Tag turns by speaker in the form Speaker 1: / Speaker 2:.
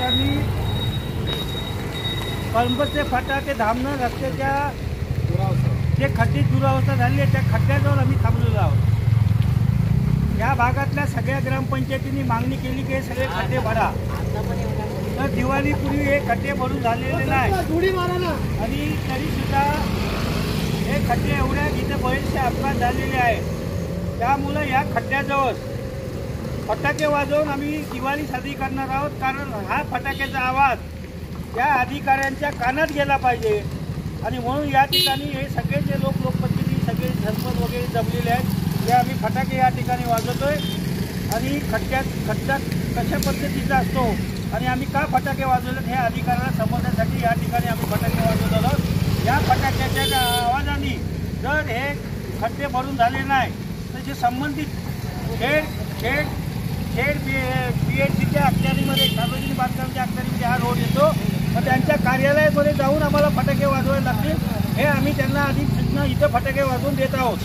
Speaker 1: ठिकाणी कळंबचे फाटा ते धामणं रस्त्याच्या जे खड्डे दुरावस्था झाली आहे त्या खड्ड्याजवळ आम्ही थांबलेलो आहोत। या भागातल्या सगळ्या ग्रामपंचायतींनी मागणी केली की हे सगळे खड्डे भरा, तर दिवाळीपूर्वी हे खड्डे भरून झालेले नाही आणि तरीसुद्धा हे खड्डे एवढ्या इथे बरेचसे अपघात झालेले आहेत। त्यामुळं या खड्ड्याजवळ फटाके वाजवून आम्ही दिवाळी साजरी करणार आहोत, कारण हा फटाक्याचा आवाज त्या अधिकाऱ्यांच्या कानात गेला पाहिजे आणि म्हणून या ठिकाणी हे सगळे जे लोकप्रतिनिधी सगळे सरपंच वगैरे जमलेले आहेत ते आम्ही फटाके या ठिकाणी वाजवतोय आणि खड्डा कशा पद्धतीचा असतो आणि आम्ही का फटाके वाजवले हे अधिकाऱ्यांना समजण्यासाठी या ठिकाणी आम्ही फटाके वाजवत आहोत। या फटाक्याच्या आवाजाने जर हे खड्डे भरून झाले नाही तर जे संबंधित खेड BHCच्या अखत्यारीमध्ये सार्वजनिक बांधकामाच्या अखत्यारीमध्ये हा रोड येतो, तर त्यांच्या कार्यालयामध्ये जाऊन आम्हाला फटाके वाजवावे लागतील। हे आम्ही त्यांना आधी सूचना इथं फटाके वाजवून देत आहोत।